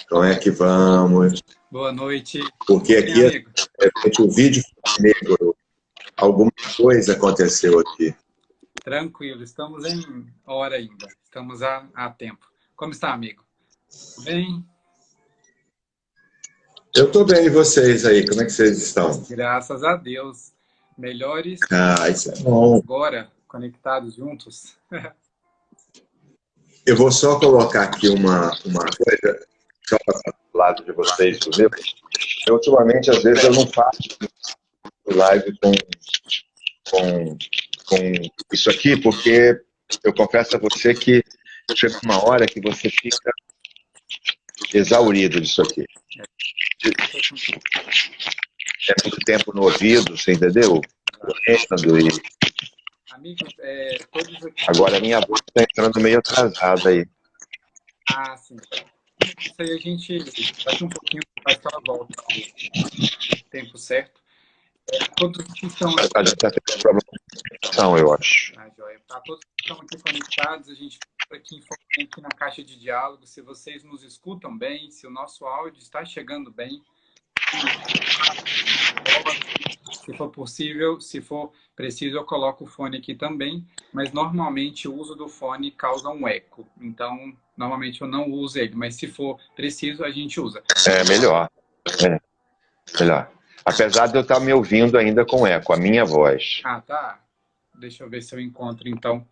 Como é que vamos? Boa noite. Porque Bem, aqui, amigo? de repente, o vídeo foi negro. Alguma coisa aconteceu aqui. Tranquilo, estamos em hora ainda. Estamos a tempo. Como está, amigo? Bem, Eu estou bem, e vocês aí? Como é que vocês estão? graças a Deus. Melhores Ah, isso é bom. agora, conectados juntos. Eu vou só colocar aqui uma coisa, só para do lado de vocês, viu? Eu, ultimamente, às vezes, eu não faço live com, com isso aqui, porque eu confesso a você que chega uma hora que você fica exaurido disso aqui. É muito tempo no ouvido, você entendeu? Correndo e... Amigos, todos aqui. Agora a minha voz está entrando meio atrasada aí. Ah, sim. Isso aí a gente, daqui um pouquinho, faz aquela volta no tempo certo. Todos que estão A gente está tendo problema de conexão, eu acho. joia. Para todos que estão aqui conectados, a gente aqui aqui na caixa de diálogo, se vocês nos escutam bem, se o nosso áudio está chegando bem, se for possível, se for preciso, eu coloco o fone aqui também, mas normalmente o uso do fone causa um eco, então normalmente eu não uso ele, mas se for preciso, a gente usa. É melhor. É melhor. Apesar de eu estar me ouvindo ainda com eco, a minha voz. Ah, tá. Deixa eu ver se eu encontro, então.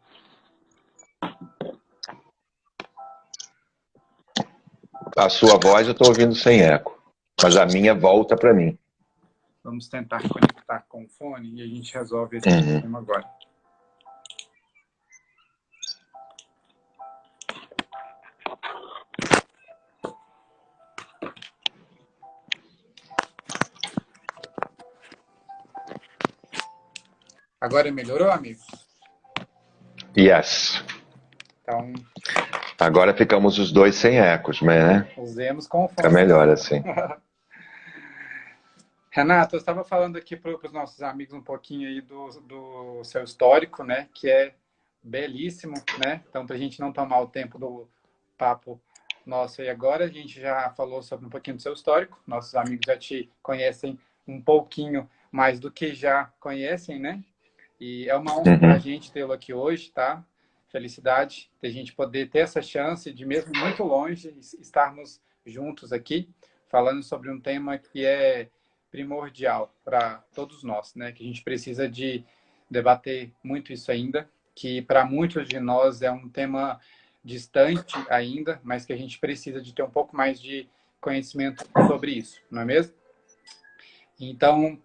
A sua voz eu estou ouvindo sem eco, mas a minha volta para mim. Vamos tentar conectar com o fone e a gente resolve esse problema agora. Agora melhorou, amigo? Yes. Então, Agora ficamos os dois sem ecos, né? usemos com o Fica fone. melhor assim. Renato, eu estava falando aqui para os nossos amigos um pouquinho aí do seu histórico, né? Que é belíssimo, né? Então, para a gente não tomar o tempo do papo nosso aí agora, a gente já falou sobre um pouquinho do seu histórico. Nossos amigos já te conhecem um pouquinho mais do que já conhecem, né? E é uma honra para a gente tê-lo aqui hoje, tá? Felicidade de a gente poder ter essa chance de, mesmo muito longe, estarmos juntos aqui, falando sobre um tema que é primordial para todos nós, né? Que a gente precisa de debater muito isso ainda, que para muitos de nós é um tema distante ainda, mas que a gente precisa de ter um pouco mais de conhecimento sobre isso, não é mesmo? Então,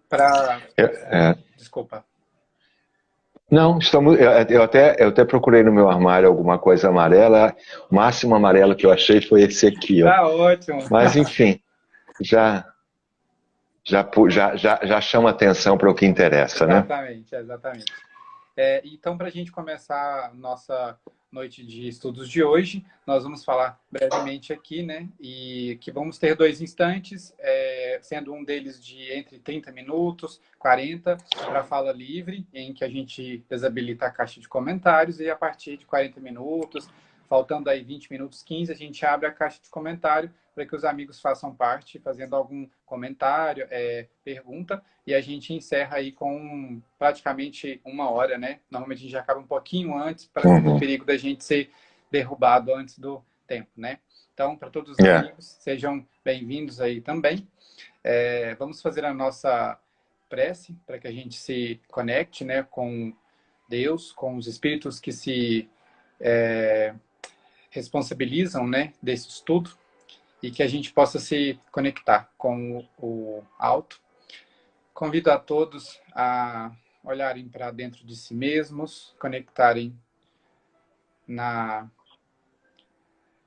Desculpa. Não, eu até procurei no meu armário alguma coisa amarela. O máximo amarelo que eu achei foi esse aqui, ó. Tá ótimo. Mas enfim, já chama atenção para o que interessa, né? Exatamente, exatamente. Então, para a gente começar a nossa noite de estudos de hoje, nós vamos falar brevemente aqui, né? E que vamos ter 2 instantes, sendo um deles de entre 30 minutos, 40, para fala livre, em que a gente desabilita a caixa de comentários, e a partir de 40 minutos, faltando aí 20 minutos, 15, a gente abre a caixa de comentário para que os amigos façam parte, fazendo algum comentário, pergunta, e a gente encerra aí com praticamente 1 hora, né? Normalmente a gente acaba um pouquinho antes, para o perigo da gente ser derrubado antes do tempo, né? Então, para todos os amigos, sejam bem-vindos aí também. Vamos fazer a nossa prece para que a gente se conecte, né, com Deus, com os espíritos que se responsabilizam, né, desse estudo, e que a gente possa se conectar com o alto. Convido a todos a olharem para dentro de si mesmos, conectarem na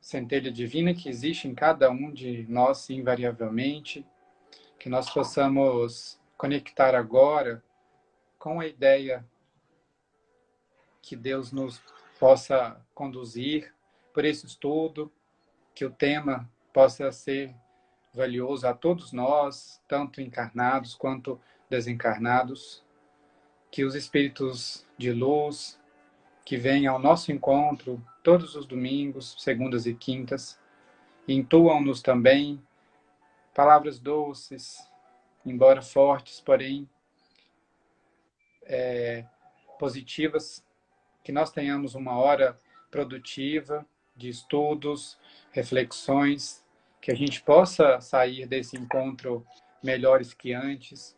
centelha divina que existe em cada um de nós, invariavelmente, que nós possamos conectar agora com a ideia que Deus nos possa conduzir por esse estudo, que o tema possa ser valioso a todos nós, tanto encarnados quanto desencarnados, que os espíritos de luz que vêm ao nosso encontro todos os domingos, segundas e quintas, intuam-nos também palavras doces, embora fortes, porém positivas, que nós tenhamos uma hora produtiva de estudos, reflexões, que a gente possa sair desse encontro melhores que antes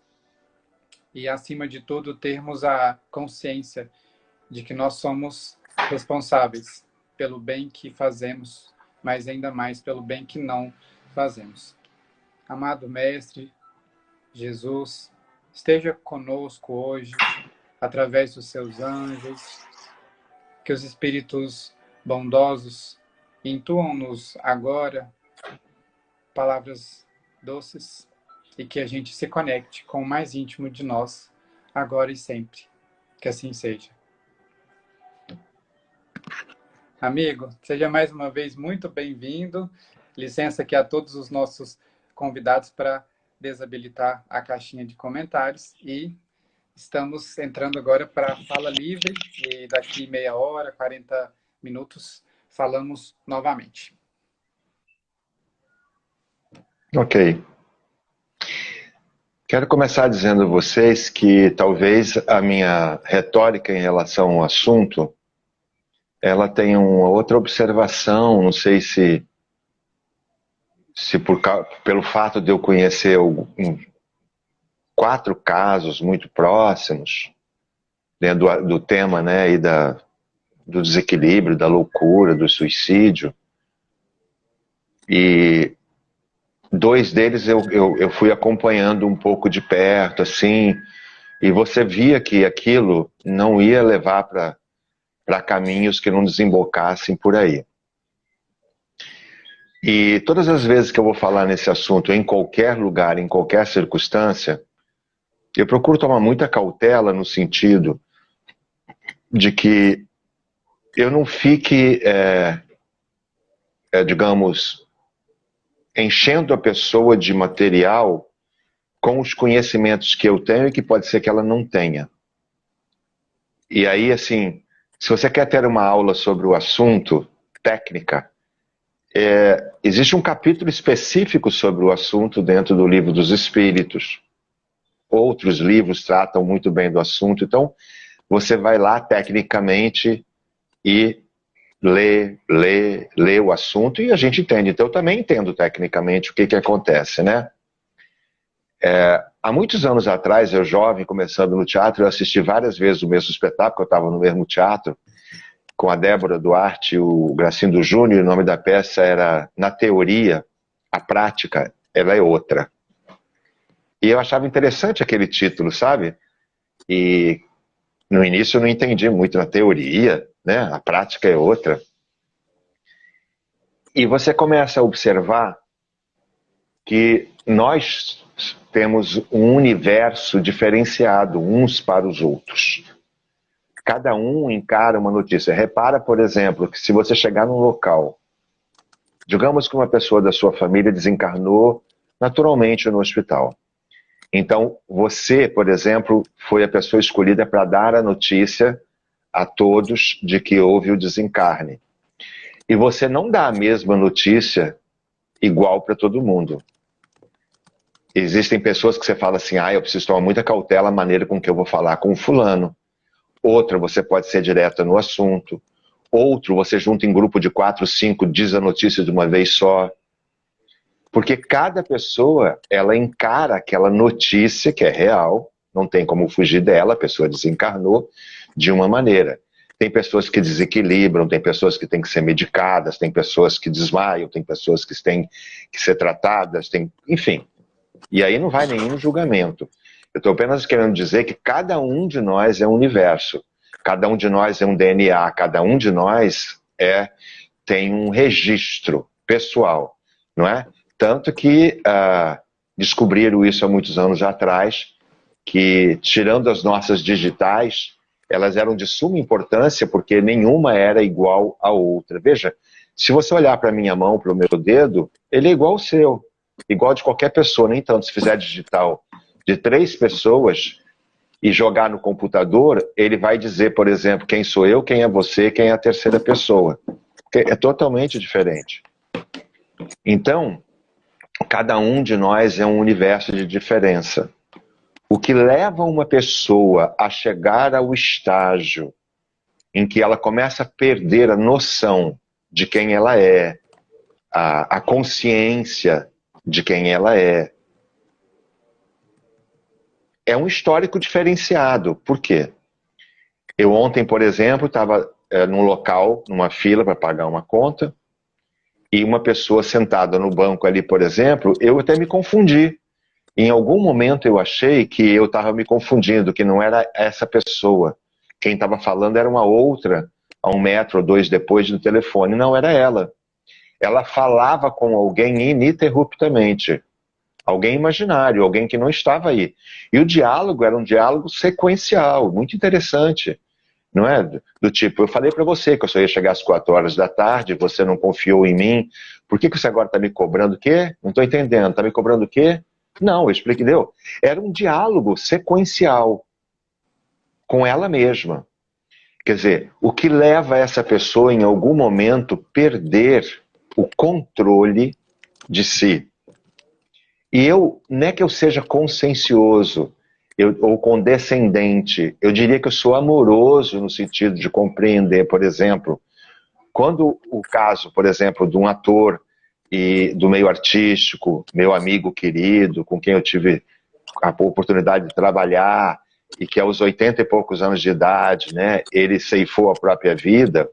e, acima de tudo, termos a consciência de que nós somos responsáveis pelo bem que fazemos, mas ainda mais pelo bem que não fazemos. Amado Mestre Jesus, esteja conosco hoje, através dos seus anjos, que os espíritos bondosos intuam-nos agora palavras doces e que a gente se conecte com o mais íntimo de nós, agora e sempre. Que assim seja. Amigo, seja mais uma vez muito bem-vindo. Licença aqui a todos os nossos convidados para desabilitar a caixinha de comentários e estamos entrando agora para a fala livre e daqui meia hora, 40 minutos, falamos novamente. Ok. Quero começar dizendo a vocês que talvez a minha retórica em relação ao assunto ela tenha uma outra observação, não sei se pelo fato de eu conhecer 4 casos muito próximos, né, do tema, né, e do desequilíbrio, da loucura, do suicídio, e 2 deles eu fui acompanhando um pouco de perto, assim, e você via que aquilo não ia levar para caminhos que não desembocassem por aí. E todas as vezes que eu vou falar nesse assunto, em qualquer lugar, em qualquer circunstância, eu procuro tomar muita cautela no sentido de que eu não fique, digamos, enchendo a pessoa de material com os conhecimentos que eu tenho e que pode ser que ela não tenha. E aí, assim, se você quer ter uma aula sobre o assunto, técnica, existe um capítulo específico sobre o assunto dentro do Livro dos Espíritos. Outros livros tratam muito bem do assunto, então você vai lá tecnicamente e lê o assunto e a gente entende. Então eu também entendo tecnicamente o que acontece, né? Há muitos anos atrás, eu jovem, começando no teatro, eu assisti várias vezes o mesmo espetáculo, eu estava no mesmo teatro, com a Débora Duarte e o Gracindo Júnior, o nome da peça era Na Teoria, a Prática, ela é outra. E eu achava interessante aquele título, sabe? E no início eu não entendi muito na teoria, né? A prática é outra. E você começa a observar que nós temos um universo diferenciado uns para os outros. Cada um encara uma notícia. Repara, por exemplo, que se você chegar num local, digamos que uma pessoa da sua família desencarnou naturalmente no hospital. Então, você, por exemplo, foi a pessoa escolhida para dar a notícia a todos de que houve o desencarne. E você não dá a mesma notícia igual para todo mundo. Existem pessoas que você fala assim, eu preciso tomar muita cautela na maneira com que eu vou falar com o fulano. Outra, você pode ser direta no assunto. Outro, você junta em grupo de 4, 5, diz a notícia de uma vez só. Porque cada pessoa, ela encara aquela notícia que é real, não tem como fugir dela, a pessoa desencarnou de uma maneira. Tem pessoas que desequilibram, tem pessoas que têm que ser medicadas, tem pessoas que desmaiam, tem pessoas que têm que ser tratadas, enfim. E aí não vai nenhum julgamento. Eu estou apenas querendo dizer que cada um de nós é um universo, cada um de nós é um DNA, cada um de nós tem um registro pessoal, não é? Tanto que descobriram isso há muitos anos atrás, que tirando as nossas digitais, elas eram de suma importância porque nenhuma era igual à outra. Veja, se você olhar para a minha mão, para o meu dedo, ele é igual ao seu, igual de qualquer pessoa. Nem tanto, se fizer digital de 3 pessoas e jogar no computador, ele vai dizer, por exemplo, quem sou eu, quem é você, quem é a terceira pessoa. É totalmente diferente. Então, cada um de nós é um universo de diferença. O que leva uma pessoa a chegar ao estágio em que ela começa a perder a noção de quem ela é, a consciência de quem ela é um histórico diferenciado. Por quê? Eu ontem, por exemplo, estava num local, numa fila para pagar uma conta, e uma pessoa sentada no banco ali, por exemplo, eu até me confundi. Em algum momento eu achei que eu estava me confundindo, que não era essa pessoa. Quem estava falando era uma outra, a 1 metro ou 2 depois no telefone. Não era ela. Ela falava com alguém ininterruptamente. Alguém imaginário, alguém que não estava aí. E o diálogo era um diálogo sequencial, muito interessante. Não é? Do tipo, eu falei para você que eu só ia chegar às 4 horas da tarde, você não confiou em mim. Por que você agora está me cobrando o quê? Não estou entendendo. Está me cobrando o quê? Não, eu expliquei, deu. Era um diálogo sequencial com ela mesma. Quer dizer, o que leva essa pessoa em algum momento perder o controle de si. E não é que eu seja consciencioso ou condescendente, eu diria que eu sou amoroso no sentido de compreender, por exemplo, quando o caso, por exemplo, de um ator e do meio artístico, meu amigo querido, com quem eu tive a oportunidade de trabalhar e que aos 80 e poucos anos de idade, né, ele ceifou a própria vida,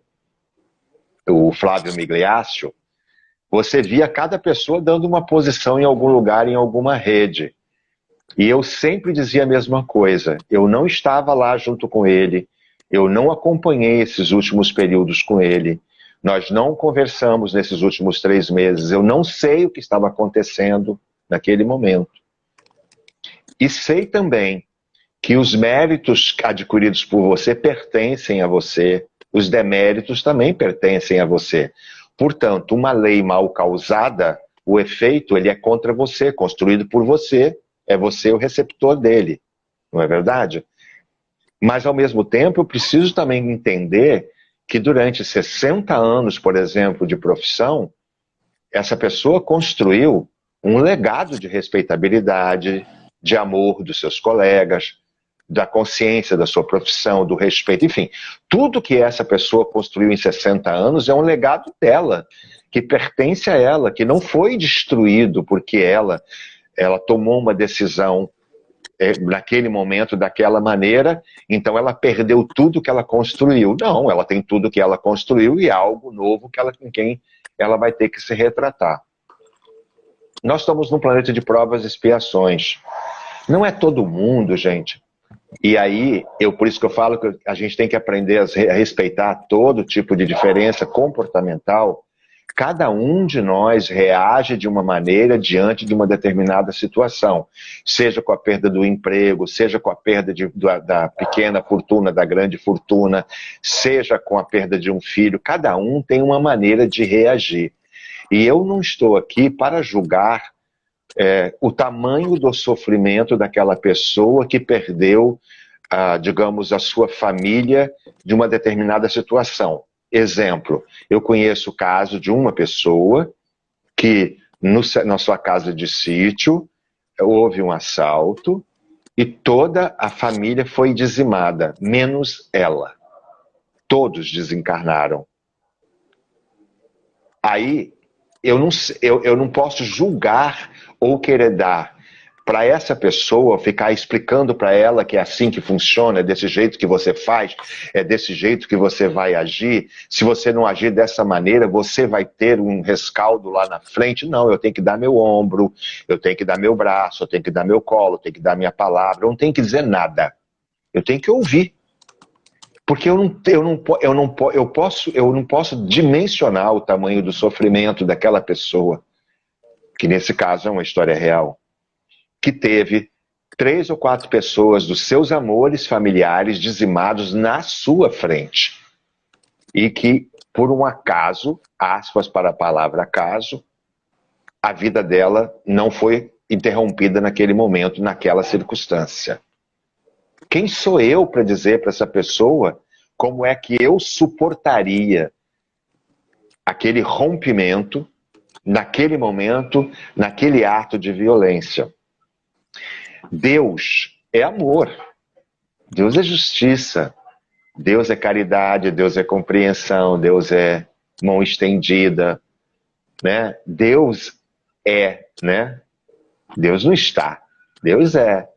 o Flávio Migliaccio, você via cada pessoa dando uma posição em algum lugar, em alguma rede. E eu sempre dizia a mesma coisa. Eu não estava lá junto com ele, eu não acompanhei esses últimos períodos com ele, nós não conversamos nesses últimos 3 meses, eu não sei o que estava acontecendo naquele momento. E sei também que os méritos adquiridos por você pertencem a você, os deméritos também pertencem a você. Portanto, uma lei mal causada, o efeito ele é contra você, construído por você, é você o receptor dele, não é verdade? Mas, ao mesmo tempo, eu preciso também entender que durante 60 anos, por exemplo, de profissão, essa pessoa construiu um legado de respeitabilidade, de amor dos seus colegas, da consciência da sua profissão, do respeito, enfim, tudo que essa pessoa construiu em 60 anos é um legado dela, que pertence a ela, que não foi destruído porque ela tomou uma decisão naquele momento, daquela maneira, então ela perdeu tudo que ela construiu. Não, ela tem tudo que ela construiu e algo novo com quem ela vai ter que se retratar. Nós estamos num planeta de provas e expiações. Não é todo mundo, gente. E aí, por isso que eu falo que a gente tem que aprender a respeitar todo tipo de diferença comportamental. Cada um de nós reage de uma maneira diante de uma determinada situação. Seja com a perda do emprego, seja com a perda da pequena fortuna, da grande fortuna, seja com a perda de um filho. Cada um tem uma maneira de reagir. E eu não estou aqui para julgar o tamanho do sofrimento daquela pessoa que perdeu, digamos, a sua família de uma determinada situação. Exemplo, eu conheço o caso de uma pessoa que na sua casa de sítio houve um assalto e toda a família foi dizimada, menos ela. Todos desencarnaram. Aí eu não posso julgar ou querer dar para essa pessoa, ficar explicando para ela que é assim que funciona, é desse jeito que você faz, é desse jeito que você vai agir. Se você não agir dessa maneira, você vai ter um rescaldo lá na frente. Não, eu tenho que dar meu ombro, eu tenho que dar meu braço, eu tenho que dar meu colo, eu tenho que dar minha palavra, eu não tenho que dizer nada. Eu tenho que ouvir. Porque eu não posso dimensionar o tamanho do sofrimento daquela pessoa, que nesse caso é uma história real, que teve 3 ou 4 pessoas dos seus amores familiares dizimados na sua frente. E que, por um acaso, aspas para a palavra acaso, a vida dela não foi interrompida naquele momento, naquela circunstância. Quem sou eu para dizer para essa pessoa como é que eu suportaria aquele rompimento naquele momento, naquele ato de violência. Deus é amor, Deus é justiça, Deus é caridade, Deus é compreensão, Deus é mão estendida, né? Deus é, né? Deus não está, Deus é.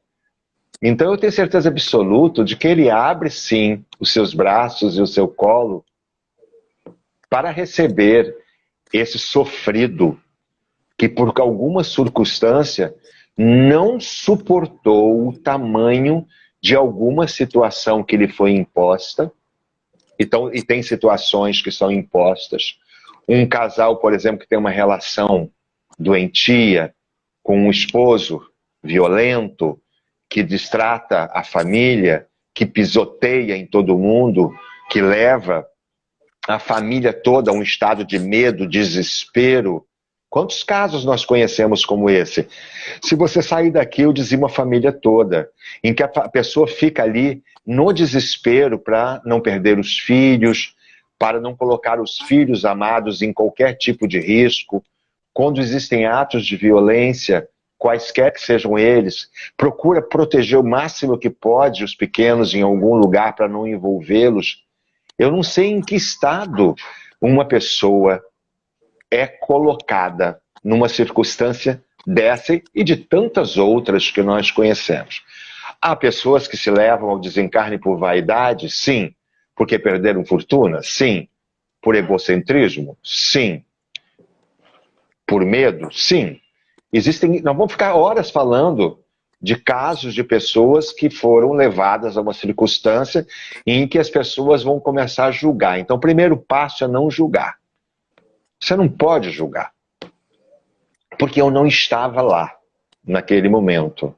Então eu tenho certeza absoluta de que Ele abre sim os seus braços e o seu colo para receber esse sofrido que por alguma circunstância não suportou o tamanho de alguma situação que lhe foi imposta. Então, e tem situações que são impostas. Um casal, por exemplo, que tem uma relação doentia com um esposo violento, que destrata a família, que pisoteia em todo mundo, que leva a família toda a um estado de medo, desespero. Quantos casos nós conhecemos como esse? Se você sair daqui, eu dizimo a família toda, em que a pessoa fica ali no desespero para não perder os filhos, para não colocar os filhos amados em qualquer tipo de risco. Quando existem atos de violência, quaisquer que sejam eles, procura proteger o máximo que pode os pequenos em algum lugar para não envolvê-los. Eu não sei em que estado uma pessoa é colocada numa circunstância dessa e de tantas outras que nós conhecemos. Há pessoas que se levam ao desencarne por vaidade? Sim. Porque perderam fortuna? Sim. Por egocentrismo? Sim. Por medo? Sim. Nós vamos ficar horas falando de casos de pessoas que foram levadas a uma circunstância em que as pessoas vão começar a julgar. Então, o primeiro passo é não julgar. Você não pode julgar. Porque eu não estava lá, naquele momento.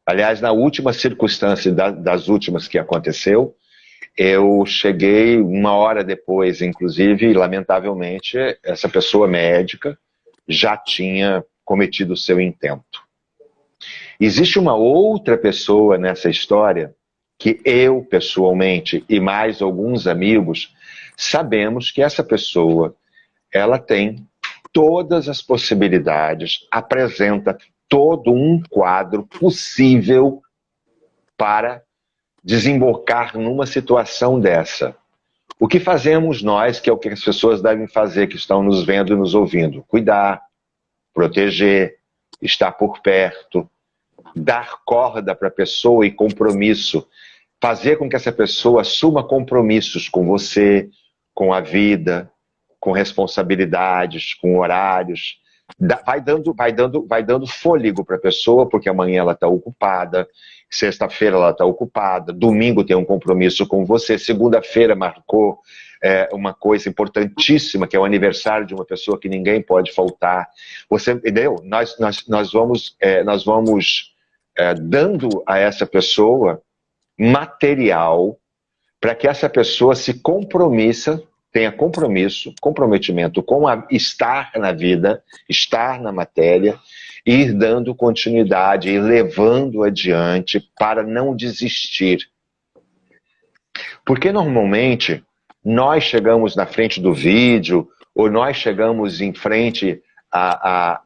Aliás, na última circunstância das últimas que aconteceu, eu cheguei uma hora depois, inclusive, e lamentavelmente, essa pessoa médica já tinha cometido o seu intento. Existe uma outra pessoa nessa história que eu, pessoalmente, e mais alguns amigos, sabemos que essa pessoa, ela tem todas as possibilidades, apresenta todo um quadro possível para desembocar numa situação dessa. O que fazemos nós, que é o que as pessoas devem fazer, que estão nos vendo e nos ouvindo? Cuidar, proteger, estar por perto, dar corda para a pessoa e compromisso, fazer com que essa pessoa assuma compromissos com você, com a vida, com responsabilidades, com horários. Vai dando fôlego para a pessoa, porque amanhã ela está ocupada, sexta-feira ela está ocupada, domingo tem um compromisso com você, segunda-feira marcou uma coisa importantíssima, que é o aniversário de uma pessoa que ninguém pode faltar. Você entendeu? Nós vamos dando a essa pessoa material para que essa pessoa se compromissa, tenha comprometimento com estar na vida, estar na matéria, ir dando continuidade, ir levando adiante para não desistir. Porque normalmente nós chegamos na frente do vídeo, ou nós chegamos em frente às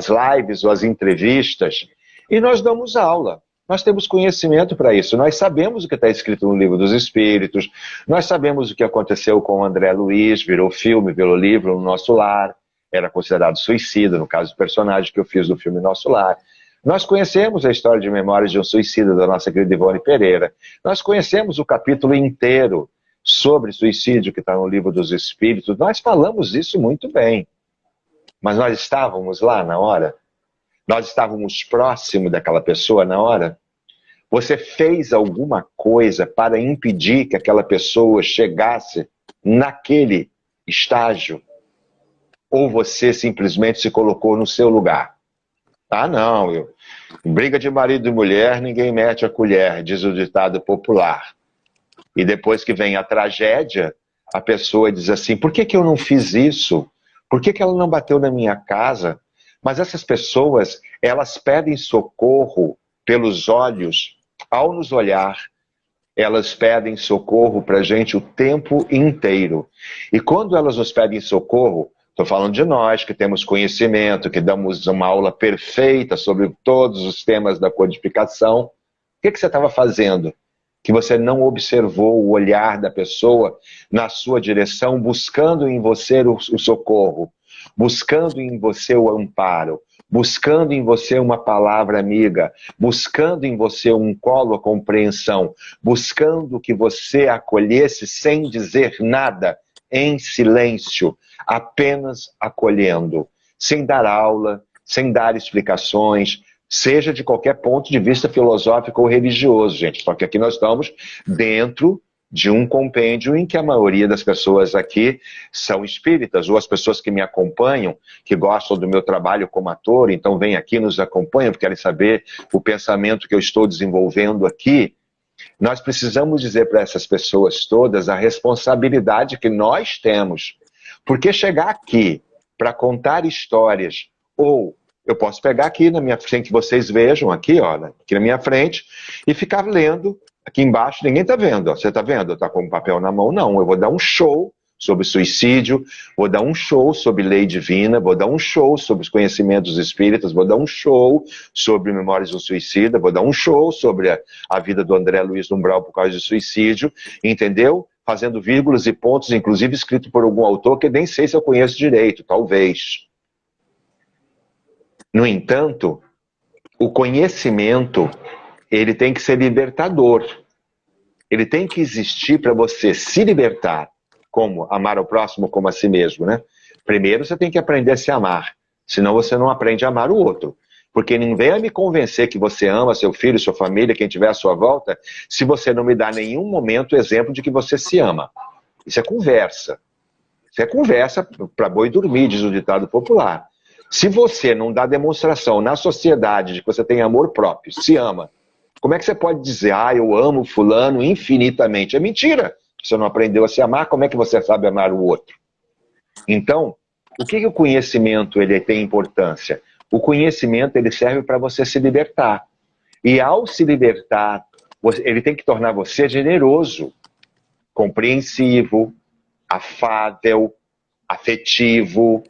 lives ou às entrevistas, e nós damos aula. Nós temos conhecimento para isso, nós sabemos o que está escrito no Livro dos Espíritos, nós sabemos o que aconteceu com o André Luiz, virou filme, virou livro no Nosso Lar, era considerado suicida, no caso do personagem que eu fiz do filme Nosso Lar. Nós conhecemos a história de Memórias de um Suicida, da nossa querida Ivone Pereira. Nós conhecemos o capítulo inteiro sobre suicídio que está no Livro dos Espíritos. Nós falamos isso muito bem. Mas nós estávamos lá na hora? Nós estávamos próximo daquela pessoa na hora? Você fez alguma coisa para impedir que aquela pessoa chegasse naquele estágio? Ou você simplesmente se colocou no seu lugar? Ah, não, em briga de marido e mulher, ninguém mete a colher, diz o ditado popular. E depois que vem a tragédia, a pessoa diz assim, por que eu não fiz isso? Por que ela não bateu na minha casa? Mas essas pessoas, elas pedem socorro pelos olhos. Ao nos olhar, elas pedem socorro para a gente o tempo inteiro. E quando elas nos pedem socorro, Estou falando de nós que temos conhecimento, que damos uma aula perfeita sobre todos os temas da codificação. O que você estava fazendo? Que você não observou o olhar da pessoa na sua direção, buscando em você o socorro, buscando em você o amparo, buscando em você uma palavra amiga, buscando em você um colo, a compreensão, buscando que você acolhesse sem dizer nada, em silêncio, apenas acolhendo, sem dar aula, sem dar explicações, seja de qualquer ponto de vista filosófico ou religioso, gente. Só que aqui nós estamos dentro de um compêndio em que a maioria das pessoas aqui são espíritas, ou as pessoas que me acompanham, que gostam do meu trabalho como ator, então vêm aqui, nos acompanham, querem saber o pensamento que eu estou desenvolvendo aqui. Nós precisamos dizer para essas pessoas todas a responsabilidade que nós temos. Porque chegar aqui para contar histórias, ou eu posso pegar aqui na minha frente, que vocês vejam aqui, ó, aqui na minha frente, e ficar lendo aqui embaixo, ninguém está vendo, ó. Você está vendo? Está com o papel na mão? Não, eu vou dar um show sobre suicídio, vou dar um show sobre lei divina, vou dar um show sobre os conhecimentos espíritas, vou dar um show sobre Memórias do Suicida, vou dar um show sobre a vida do André Luiz Umbral por causa de suicídio, entendeu? Fazendo vírgulas e pontos, inclusive escrito por algum autor que nem sei se eu conheço direito, talvez. No entanto, o conhecimento, ele tem que ser libertador. Ele tem que existir para você se libertar. Como? Amar ao próximo como a si mesmo, né? Primeiro você tem que aprender a se amar. Senão você não aprende a amar o outro. Porque ninguém venha me convencer que você ama seu filho, sua família, quem tiver à sua volta, se você não me dá em nenhum momento o exemplo de que você se ama. Isso é conversa. Isso é conversa para boi dormir, diz o ditado popular. Se você não dá demonstração na sociedade de que você tem amor próprio, se ama, como é que você pode dizer, eu amo fulano infinitamente? É mentira. Você não aprendeu a se amar, como é que você sabe amar o outro? Então, o que o conhecimento ele tem importância? O conhecimento ele serve para você se libertar. E ao se libertar, ele tem que tornar você generoso, compreensivo, afável, afetivo,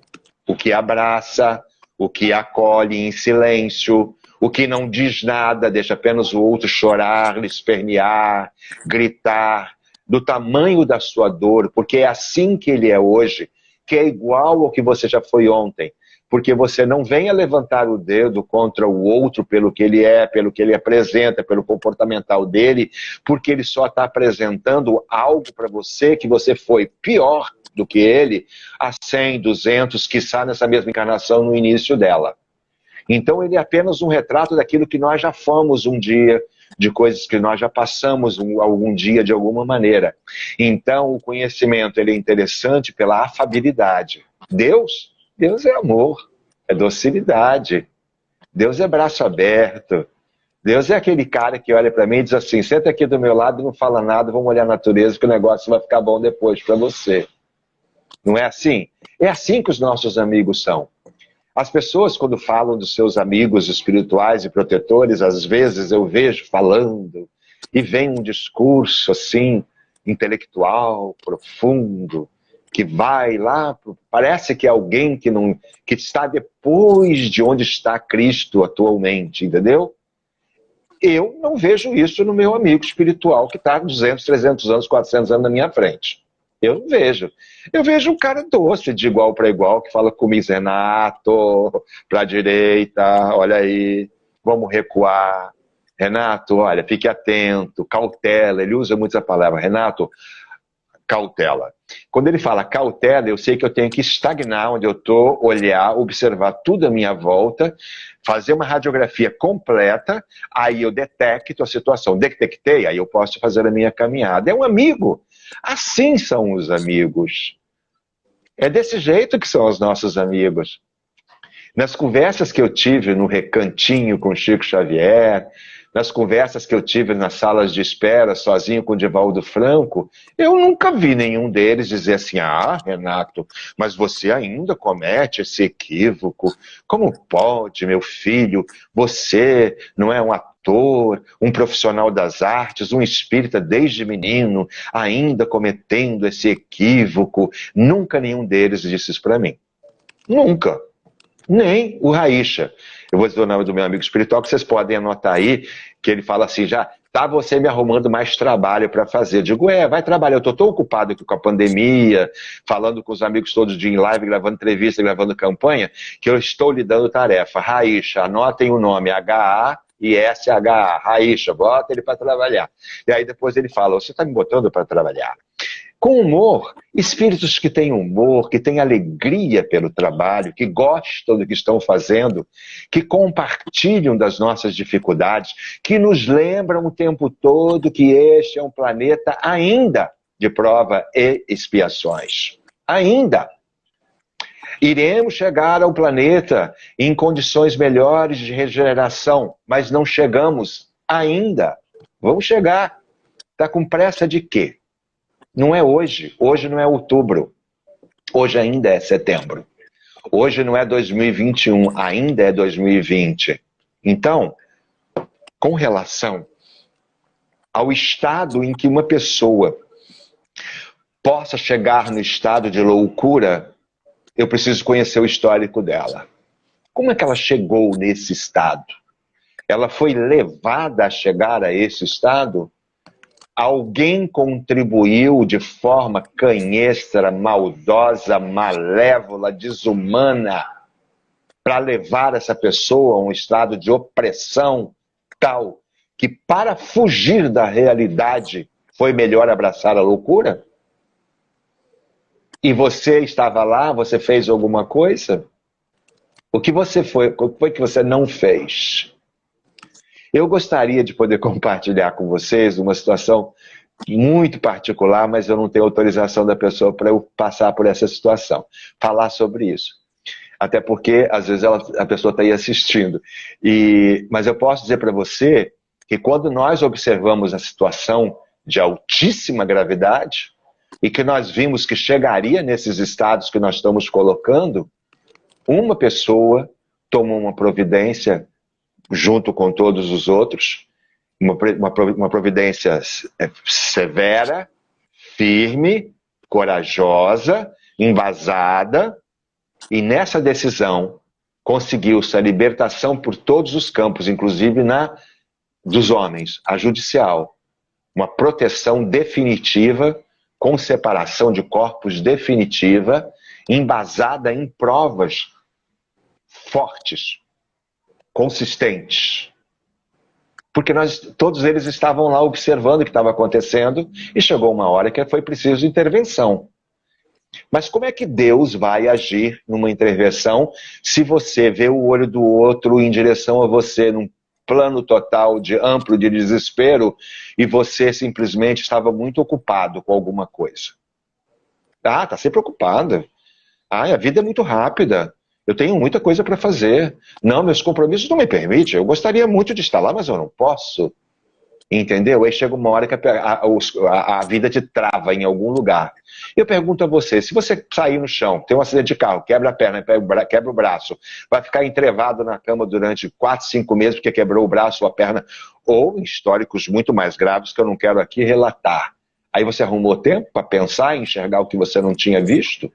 o que abraça, o que acolhe em silêncio, o que não diz nada, deixa apenas o outro chorar, espernear, gritar, do tamanho da sua dor, porque é assim que ele é hoje, que é igual ao que você já foi ontem. Porque você não venha levantar o dedo contra o outro pelo que ele é, pelo que ele apresenta, pelo comportamental dele, porque ele só está apresentando algo para você que você foi pior do que ele há 100, 200, quiçá nessa mesma encarnação no início dela. Então ele é apenas um retrato daquilo que nós já fomos um dia, de coisas que nós já passamos algum dia de alguma maneira. Então o conhecimento ele é interessante pela afabilidade. Deus é amor, é docilidade. Deus é braço aberto. Deus é aquele cara que olha para mim e diz assim, senta aqui do meu lado e não fala nada, vamos olhar a natureza que o negócio vai ficar bom depois para você. Não é assim? É assim que os nossos amigos são. As pessoas, quando falam dos seus amigos espirituais e protetores, às vezes eu vejo falando e vem um discurso assim, intelectual, profundo, que vai lá, parece que é alguém que está depois de onde está Cristo atualmente, entendeu? Eu não vejo isso no meu amigo espiritual que está 200, 300 anos, 400 anos na minha frente. Eu não vejo. Eu vejo um cara doce, de igual para igual, que fala comigo, Renato, para a direita, olha aí, vamos recuar. Renato, olha, fique atento, cautela, ele usa muito essa palavra. Renato, cautela. Quando ele fala cautela, eu sei que eu tenho que estagnar onde eu estou, olhar, observar tudo à minha volta, fazer uma radiografia completa, aí eu detecto a situação. Detectei, aí eu posso fazer a minha caminhada. É um amigo. Assim são os amigos. É desse jeito que são os nossos amigos. Nas conversas que eu tive no Recantinho com Chico Xavier, nas conversas que eu tive nas salas de espera sozinho com o Divaldo Franco, eu nunca vi nenhum deles dizer assim, Renato, mas você ainda comete esse equívoco. Como pode, meu filho? Você não é um ator, um profissional das artes, um espírita desde menino, ainda cometendo esse equívoco. Nunca nenhum deles disse isso para mim. Nunca. Nem o Raícha. Eu vou dizer o nome do meu amigo espiritual, que vocês podem anotar aí, que ele fala assim, já tá você me arrumando mais trabalho para fazer. Eu digo, vai trabalhar, eu tô tão ocupado aqui com a pandemia, falando com os amigos todos de em live, gravando entrevista, gravando campanha, que eu estou lhe dando tarefa. Raícha, anotem o nome, H-A-I-S-H-A, Raícha, bota ele para trabalhar. E aí depois ele fala, você está me botando para trabalhar. Com humor, espíritos que têm humor, que têm alegria pelo trabalho, que gostam do que estão fazendo, que compartilham das nossas dificuldades, que nos lembram o tempo todo que este é um planeta ainda de prova e expiações. Ainda. Iremos chegar ao planeta em condições melhores de regeneração, mas não chegamos ainda. Vamos chegar. Está com pressa de quê? Não é hoje. Hoje não é outubro. Hoje ainda é setembro. Hoje não é 2021, ainda é 2020. Então, com relação ao estado em que uma pessoa possa chegar no estado de loucura, eu preciso conhecer o histórico dela. Como é que ela chegou nesse estado? Ela foi levada a chegar a esse estado? Alguém contribuiu de forma canhestra, maldosa, malévola, desumana para levar essa pessoa a um estado de opressão tal que para fugir da realidade foi melhor abraçar a loucura? E você estava lá, você fez alguma coisa? O que foi que você não fez? Eu gostaria de poder compartilhar com vocês uma situação muito particular, mas eu não tenho autorização da pessoa para eu passar por essa situação. Falar sobre isso. Até porque, às vezes, a pessoa está aí assistindo. Mas eu posso dizer para você que quando nós observamos a situação de altíssima gravidade e que nós vimos que chegaria nesses estados que nós estamos colocando, uma pessoa tomou uma providência junto com todos os outros, uma providência severa, firme, corajosa, embasada, e nessa decisão conseguiu-se a libertação por todos os campos, inclusive dos homens, a judicial, uma proteção definitiva, com separação de corpos definitiva, embasada em provas fortes, consistentes. Porque todos eles estavam lá observando o que estava acontecendo e chegou uma hora que foi preciso intervenção. Mas como é que Deus vai agir numa intervenção se você vê o olho do outro em direção a você num plano total amplo de desespero e você simplesmente estava muito ocupado com alguma coisa? Está sempre ocupado. A vida é muito rápida. Eu tenho muita coisa para fazer. Não, meus compromissos não me permitem. Eu gostaria muito de estar lá, mas eu não posso. Entendeu? Aí chega uma hora que a vida te trava em algum lugar. Eu pergunto a você, se você sair no chão, tem um acidente de carro, quebra a perna, quebra o braço, vai ficar entrevado na cama durante 4, 5 meses porque quebrou o braço ou a perna, ou em históricos muito mais graves que eu não quero aqui relatar. Aí você arrumou tempo para pensar e enxergar o que você não tinha visto?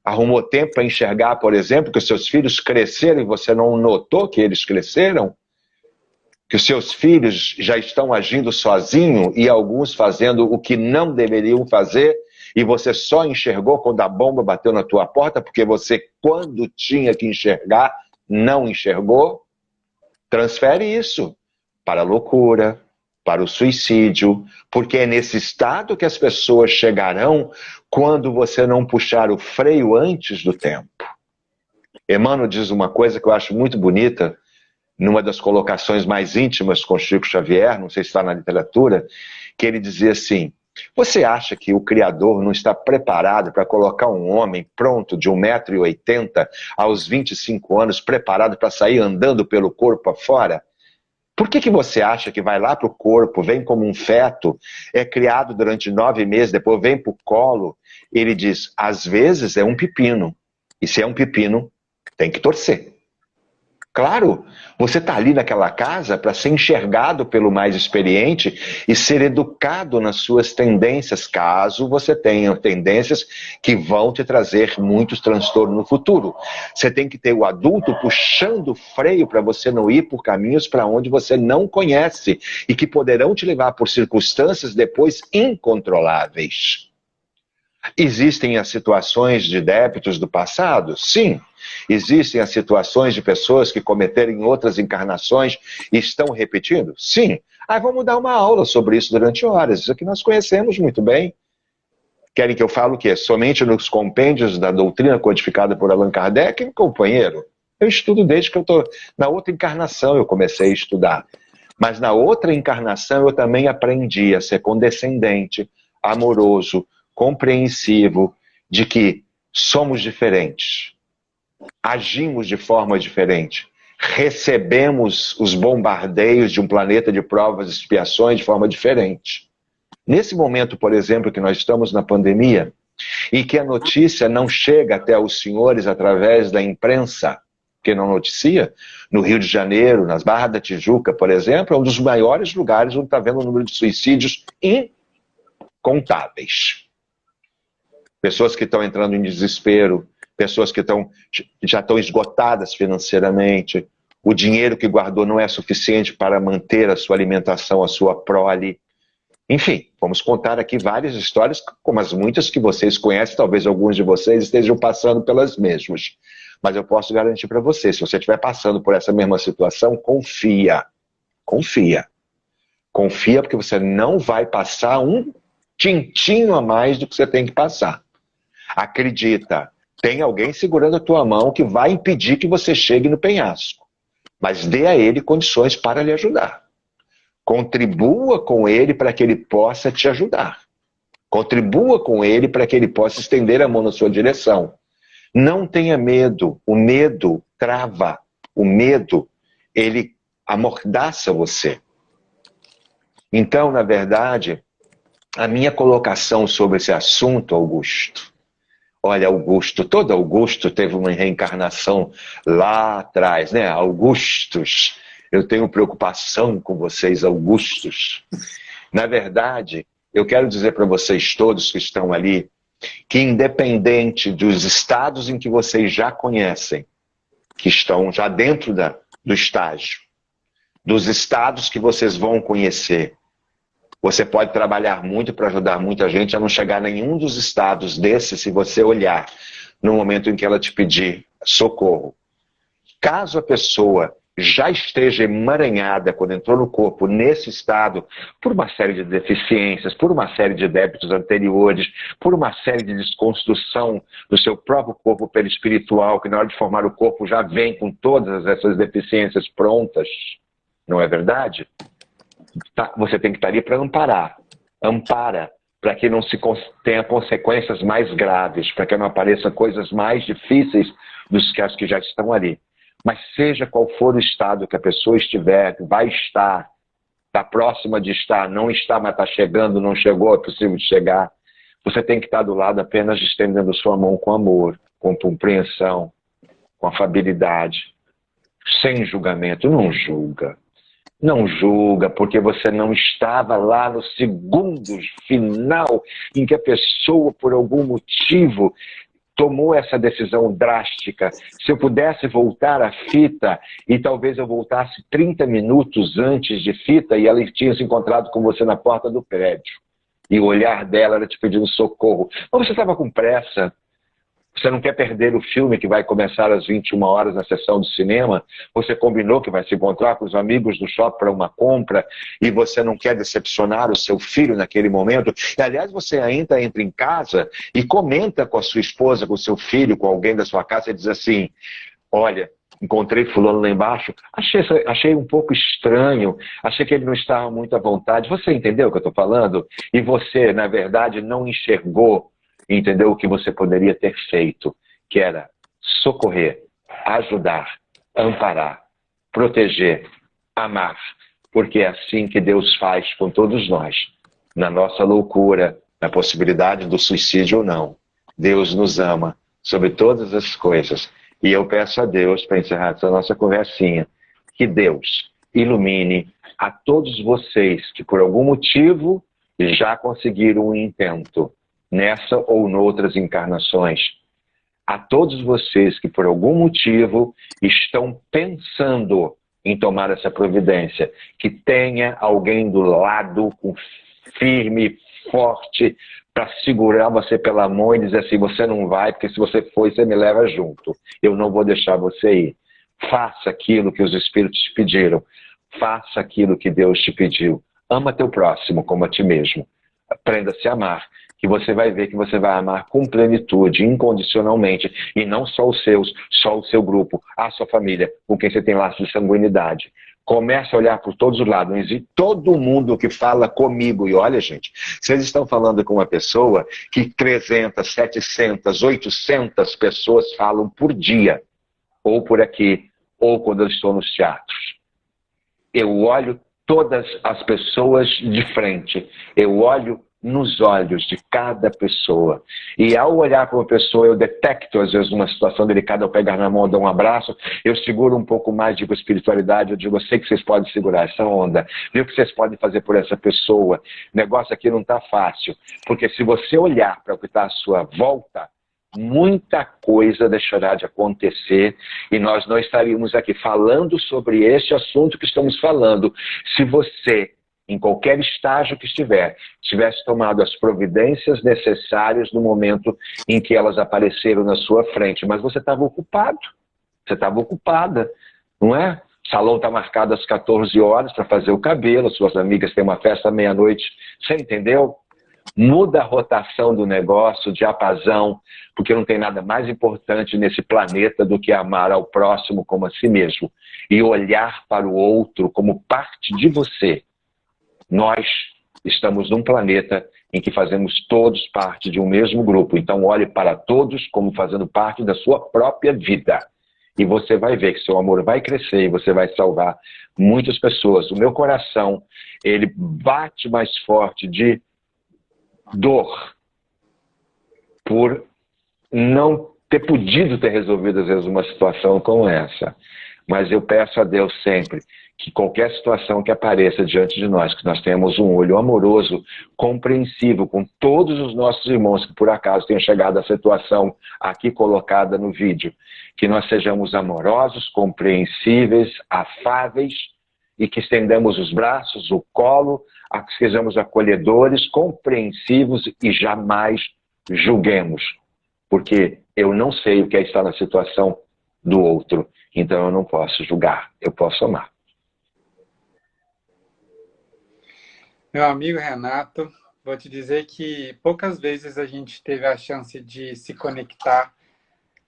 Arrumou tempo para enxergar, por exemplo, que os seus filhos cresceram e você não notou que eles cresceram? Que os seus filhos já estão agindo sozinhos e alguns fazendo o que não deveriam fazer e você só enxergou quando a bomba bateu na tua porta porque você, quando tinha que enxergar, não enxergou? Transfere isso para a loucura, para o suicídio, porque é nesse estado que as pessoas chegarão quando você não puxar o freio antes do tempo. Emmanuel diz uma coisa que eu acho muito bonita, numa das colocações mais íntimas com Chico Xavier, não sei se está na literatura, que ele dizia assim, você acha que o Criador não está preparado para colocar um homem pronto de 1,80 m aos 25 anos, preparado para sair andando pelo corpo afora? Por que você acha que vai lá para o corpo, vem como um feto, é criado durante 9 meses, depois vem para o colo? Ele diz, às vezes é um pepino, e se é um pepino, tem que torcer. Claro, você está ali naquela casa para ser enxergado pelo mais experiente e ser educado nas suas tendências, caso você tenha tendências que vão te trazer muitos transtornos no futuro. Você tem que ter o adulto puxando o freio para você não ir por caminhos para onde você não conhece e que poderão te levar por circunstâncias depois incontroláveis. Existem as situações de débitos do passado? Sim. Existem as situações de pessoas que cometeram em outras encarnações e estão repetindo? Sim. Aí vamos dar uma aula sobre isso durante horas. Isso aqui nós conhecemos muito bem. Querem que eu fale o quê? Somente nos compêndios da doutrina codificada por Allan Kardec, companheiro? Eu estudo desde que eu estou na outra encarnação, eu comecei a estudar. Mas na outra encarnação eu também aprendi a ser condescendente, amoroso, compreensivo, de que somos diferentes, agimos de forma diferente, recebemos os bombardeios de um planeta de provas e expiações de forma diferente. Nesse momento, por exemplo, que nós estamos na pandemia, e que a notícia não chega até os senhores através da imprensa, que não noticia, no Rio de Janeiro, nas Barras da Tijuca, por exemplo, é um dos maiores lugares onde está havendo um número de suicídios incontáveis. Pessoas que estão entrando em desespero, pessoas que já estão esgotadas financeiramente, o dinheiro que guardou não é suficiente para manter a sua alimentação, a sua prole. Enfim, vamos contar aqui várias histórias, como as muitas que vocês conhecem, talvez alguns de vocês estejam passando pelas mesmas. Mas eu posso garantir para você, se você estiver passando por essa mesma situação, confia. Confia. Confia porque você não vai passar um tintinho a mais do que você tem que passar. Acredita, tem alguém segurando a tua mão que vai impedir que você chegue no penhasco. Mas dê a ele condições para lhe ajudar. Contribua com ele para que ele possa te ajudar. Contribua com ele para que ele possa estender a mão na sua direção. Não tenha medo. O medo trava. O medo, ele amordaça você. Então, na verdade, a minha colocação sobre esse assunto, Augusto, olha, Augusto, todo Augusto teve uma reencarnação lá atrás, né? Augustos, eu tenho preocupação com vocês, Augustos. Na verdade, eu quero dizer para vocês todos que estão ali, que independente dos estados em que vocês já conhecem, que estão já dentro do estágio, dos estados que vocês vão conhecer, você pode trabalhar muito para ajudar muita gente a não chegar a nenhum dos estados desses se você olhar no momento em que ela te pedir socorro. Caso a pessoa já esteja emaranhada quando entrou no corpo nesse estado, por uma série de deficiências, por uma série de débitos anteriores, por uma série de desconstrução do seu próprio corpo perispiritual, que na hora de formar o corpo já vem com todas essas deficiências prontas, não é verdade? Você tem que estar ali para amparar. Ampara, para que não tenha consequências mais graves, para que não apareçam coisas mais difíceis do que as que já estão ali. Mas seja qual for o estado que a pessoa estiver, vai estar, está próxima de estar, não está, mas está chegando, não chegou, é possível de chegar, você tem que estar do lado apenas estendendo sua mão com amor, com compreensão, com afabilidade, sem julgamento. Não julga. Não julga, porque você não estava lá no segundo final em que a pessoa, por algum motivo, tomou essa decisão drástica. Se eu pudesse voltar a fita, e talvez eu voltasse 30 minutos antes de fita, e ela tinha se encontrado com você na porta do prédio, e o olhar dela era te pedindo socorro. Mas você estava com pressa. Você não quer perder o filme que vai começar às 21 horas na sessão do cinema, você combinou que vai se encontrar com os amigos do shopping para uma compra e você não quer decepcionar o seu filho naquele momento. E, aliás, você ainda entra em casa e comenta com a sua esposa, com o seu filho, com alguém da sua casa e diz assim, olha, encontrei fulano lá embaixo, achei um pouco estranho, achei que ele não estava muito à vontade. Você entendeu o que eu estou falando? E você, na verdade, não enxergou, entendeu o que você poderia ter feito, que era socorrer, ajudar, amparar, proteger, amar, porque é assim que Deus faz com todos nós, na nossa loucura, na possibilidade do suicídio ou não. Deus nos ama sobre todas as coisas E eu peço a Deus, para encerrar essa nossa conversinha, que Deus ilumine a todos vocês que por algum motivo já conseguiram um intento nessa ou noutras encarnações. A todos vocês que por algum motivo estão pensando em tomar essa providência, que tenha alguém do lado firme, forte, para segurar você pela mão e dizer assim, você não vai, porque se você for, você me leva junto. Eu não vou deixar você ir. Faça aquilo que os Espíritos te pediram. Faça aquilo que Deus te pediu. Ama teu próximo como a ti mesmo. Aprenda a se amar, que você vai ver que você vai amar com plenitude, incondicionalmente, e não só os seus, só o seu grupo, a sua família, com quem você tem laço de sanguinidade. Comece a olhar por todos os lados. E todo mundo que fala comigo, e olha, gente, vocês estão falando com uma pessoa que 300, 700, 800 pessoas falam por dia, ou por aqui, ou quando eu estou nos teatros. Eu olho todas as pessoas de frente, eu olho nos olhos de cada pessoa. E ao olhar para uma pessoa, eu detecto, às vezes, uma situação delicada, eu pegar na mão, dar um abraço, eu seguro um pouco mais, digo espiritualidade, eu digo, eu sei que vocês podem segurar essa onda, viu o que vocês podem fazer por essa pessoa. O negócio aqui não está fácil, porque se você olhar para o que está à sua volta, muita coisa deixará de acontecer e nós não estaríamos aqui falando sobre este assunto que estamos falando se você, em qualquer estágio que estiver, tivesse tomado as providências necessárias no momento em que elas apareceram na sua frente. Mas você estava ocupado, você estava ocupada, não é? O salão está marcado às 14 horas para fazer o cabelo, suas amigas têm uma festa à meia-noite, você entendeu? Muda a rotação do negócio, diapasão, porque não tem nada mais importante nesse planeta do que amar ao próximo como a si mesmo e olhar para o outro como parte de você. Nós estamos num planeta em que fazemos todos parte de um mesmo grupo, então olhe para todos como fazendo parte da sua própria vida. E você vai ver que seu amor vai crescer e você vai salvar muitas pessoas. O meu coração, ele bate mais forte de dor por não ter podido ter resolvido às vezes uma situação como essa. Mas eu peço a Deus sempre que qualquer situação que apareça diante de nós, que nós tenhamos um olho amoroso, compreensivo com todos os nossos irmãos que por acaso tenham chegado à situação aqui colocada no vídeo, que nós sejamos amorosos, compreensíveis, afáveis e que estendamos os braços, o colo, que sejamos acolhedores, compreensivos e jamais julguemos, porque eu não sei o que é estar na situação do outro, então eu não posso julgar, eu posso amar. Meu amigo Renato, vou te dizer que poucas vezes a gente teve a chance de se conectar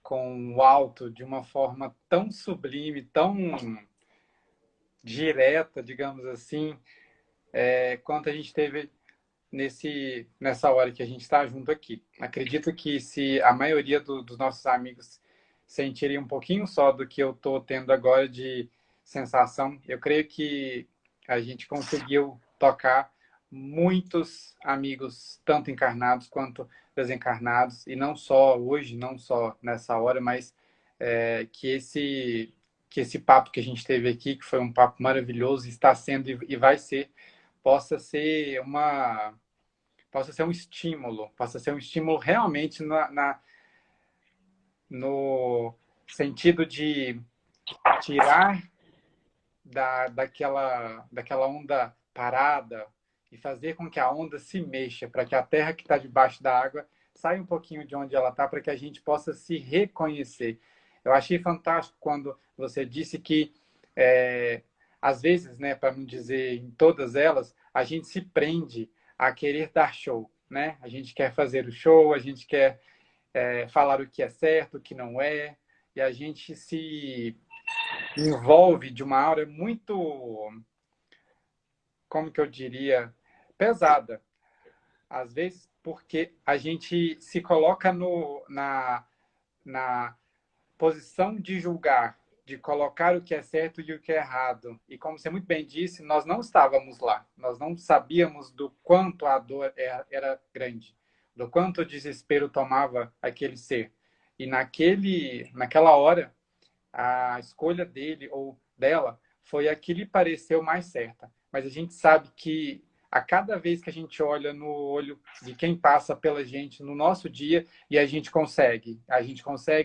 com o alto de uma forma tão sublime, tão direta, digamos assim, quanto a gente teve nessa hora que a gente está junto aqui. Acredito que se a maioria dos nossos amigos sentirem um pouquinho só do que eu estou tendo agora de sensação, eu creio que a gente conseguiu tocar muitos amigos, tanto encarnados quanto desencarnados, e não só hoje, não só nessa hora, mas que esse papo que a gente teve aqui, que foi um papo maravilhoso, está sendo e vai ser, possa ser um estímulo realmente no sentido de tirar daquela onda parada e fazer com que a onda se mexa, para que a terra que está debaixo da água saia um pouquinho de onde ela está, para que a gente possa se reconhecer. Eu achei fantástico quando você disse que, às vezes, né, para não dizer em todas elas, a gente se prende a querer dar show, né? A gente quer fazer o show, a gente quer falar o que é certo, o que não é, e a gente se envolve de uma aura muito, como que eu diria, pesada. Às vezes porque a gente se coloca na posição de julgar, de colocar o que é certo e o que é errado. E como você muito bem disse, nós não estávamos lá. Nós não sabíamos do quanto a dor era grande, do quanto o desespero tomava aquele ser. E naquela hora, a escolha dele ou dela foi a que lhe pareceu mais certa. Mas a gente sabe que a cada vez que a gente olha no olho de quem passa pela gente no nosso dia, e a gente consegue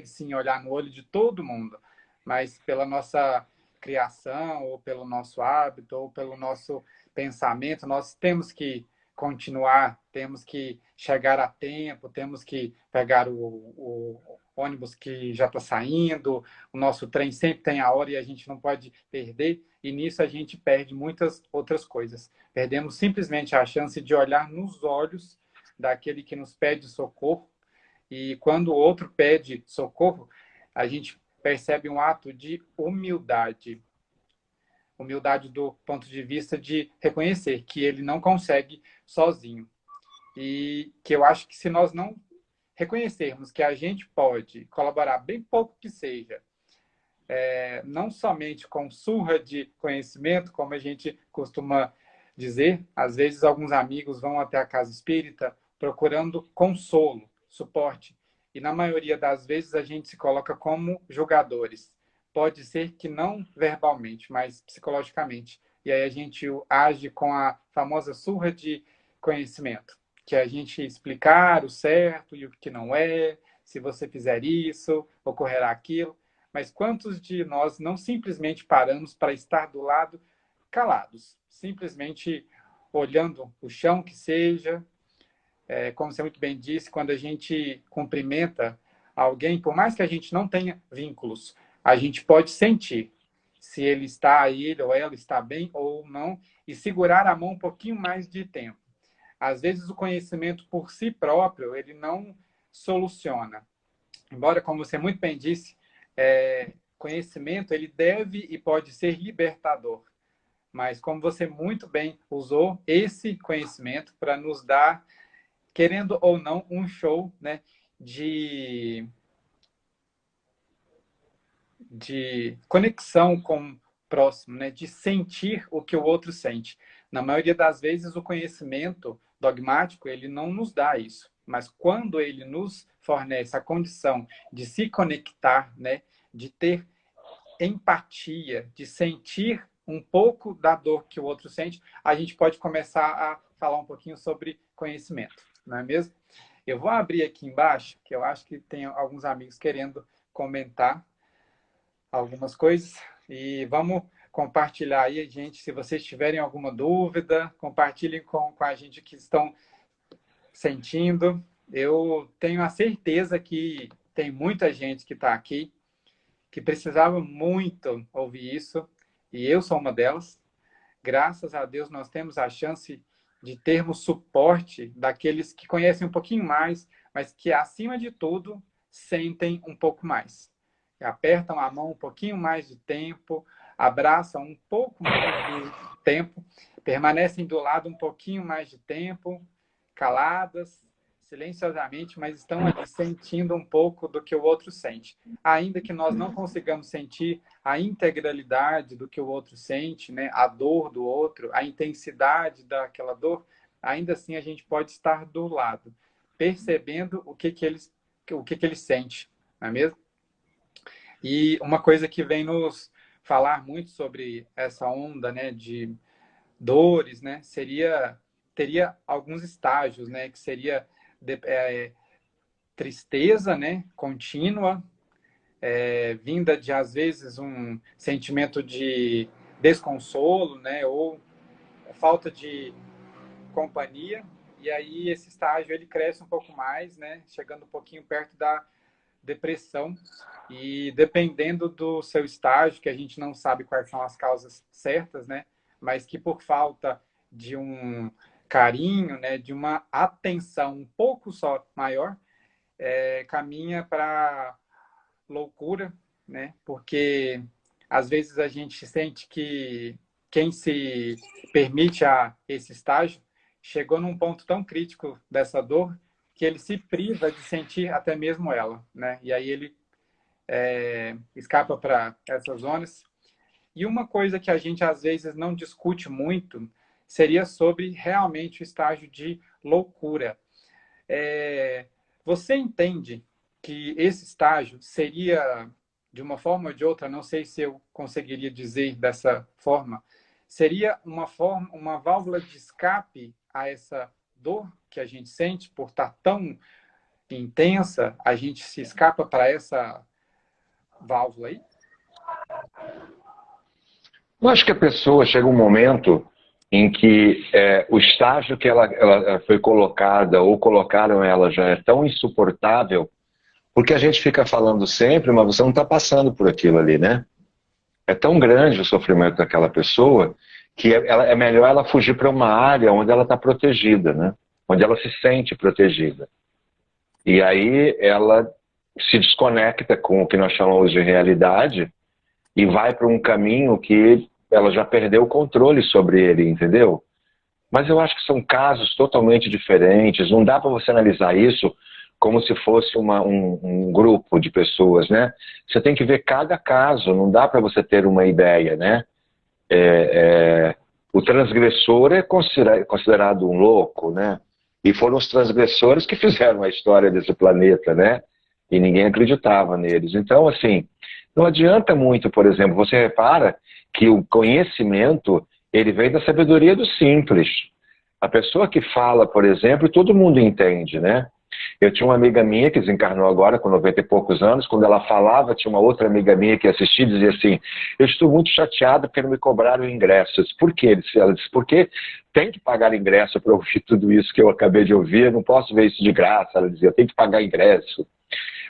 sim olhar no olho de todo mundo, mas pela nossa criação, ou pelo nosso hábito, ou pelo nosso pensamento, nós temos que continuar, temos que chegar a tempo, temos que pegar o ônibus que já está saindo, o nosso trem sempre tem a hora e a gente não pode perder, e nisso a gente perde muitas outras coisas. Perdemos simplesmente a chance de olhar nos olhos daquele que nos pede socorro, e quando o outro pede socorro, a gente percebe um ato de humildade. Humildade do ponto de vista de reconhecer que ele não consegue sozinho. E que eu acho que se nós não reconhecermos que a gente pode colaborar, bem pouco que seja, não somente com surra de conhecimento, como a gente costuma dizer, às vezes alguns amigos vão até a casa espírita procurando consolo, suporte, e na maioria das vezes a gente se coloca como julgadores. Pode ser que não verbalmente, mas psicologicamente. E aí a gente age com a famosa surra de conhecimento, que é a gente explicar o certo e o que não é, se você fizer isso, ocorrerá aquilo. Mas quantos de nós não simplesmente paramos para estar do lado calados, simplesmente olhando o chão que seja, como você muito bem disse, quando a gente cumprimenta alguém, por mais que a gente não tenha vínculos, a gente pode sentir se ele ou ela está bem ou não e segurar a mão um pouquinho mais de tempo. Às vezes o conhecimento por si próprio, ele não soluciona. Embora, como você muito bem disse, conhecimento ele deve e pode ser libertador. Mas como você muito bem usou esse conhecimento para nos dar, querendo ou não, um show, né, de conexão com o próximo, né, de sentir o que o outro sente. Na maioria das vezes, o conhecimento dogmático ele não nos dá isso. Mas quando ele nos fornece a condição de se conectar, né, de ter empatia, de sentir um pouco da dor que o outro sente, a gente pode começar a falar um pouquinho sobre conhecimento, não é mesmo? Eu vou abrir aqui embaixo, que eu acho que tem alguns amigos querendo comentar algumas coisas, e vamos compartilhar aí, gente. Se vocês tiverem alguma dúvida, compartilhem com a gente que estão sentindo. Eu tenho a certeza que tem muita gente que está aqui que precisava muito ouvir isso, e eu sou uma delas. Graças a Deus, nós temos a chance de termos suporte daqueles que conhecem um pouquinho mais, mas que, acima de tudo, sentem um pouco mais. Apertam a mão um pouquinho mais de tempo, abraçam um pouco mais de tempo, permanecem do lado um pouquinho mais de tempo, caladas, silenciosamente, mas estão ali sentindo um pouco do que o outro sente. Ainda que nós não consigamos sentir a integralidade do que o outro sente, né? A dor do outro, a intensidade daquela dor, ainda assim a gente pode estar do lado, percebendo o que ele sente, não é mesmo? E uma coisa que vem nos falar muito sobre essa onda, né, de dores, né, teria alguns estágios, né, que seria tristeza, né, contínua, vinda de às vezes um sentimento de desconsolo, né, ou falta de companhia, e aí esse estágio ele cresce um pouco mais, né, chegando um pouquinho perto da depressão, e dependendo do seu estágio, que a gente não sabe quais são as causas certas, né, mas que por falta de um carinho, né, de uma atenção um pouco só maior, caminha para loucura, né, porque às vezes a gente sente que quem se permite a esse estágio chegou num ponto tão crítico dessa dor que ele se priva de sentir até mesmo ela, né? E aí ele escapa para essas zonas. E uma coisa que a gente às vezes não discute muito seria sobre realmente o estágio de loucura. Você entende que esse estágio seria, de uma forma ou de outra, não sei se eu conseguiria dizer dessa forma, seria uma válvula de escape a essa dor que a gente sente por estar tão intensa, a gente se escapa para essa válvula aí? Eu acho que a pessoa chega um momento em que o estágio que ela foi colocada ou colocaram ela já é tão insuportável, porque a gente fica falando sempre, mas você não está passando por aquilo ali, né? É tão grande o sofrimento daquela pessoa que é melhor ela fugir para uma área onde ela está protegida, né? Onde ela se sente protegida. E aí ela se desconecta com o que nós chamamos de realidade e vai para um caminho que ela já perdeu o controle sobre ele, entendeu? Mas eu acho que são casos totalmente diferentes, não dá para você analisar isso como se fosse um grupo de pessoas, né? Você tem que ver cada caso, não dá para você ter uma ideia, né? O transgressor é considerado um louco, né? E foram os transgressores que fizeram a história desse planeta, né? E ninguém acreditava neles. Então, assim, não adianta muito, por exemplo, você repara que o conhecimento, ele vem da sabedoria do simples. A pessoa que fala, por exemplo, todo mundo entende, né? Eu tinha uma amiga minha que desencarnou agora com 90 e poucos anos, quando ela falava, tinha uma outra amiga minha que assistia e dizia assim, eu estou muito chateada porque não me cobraram ingressos. Por quê? Ela disse, porque tem que pagar ingresso para ouvir tudo isso que eu acabei de ouvir, eu não posso ver isso de graça. Ela dizia, eu tenho que pagar ingresso.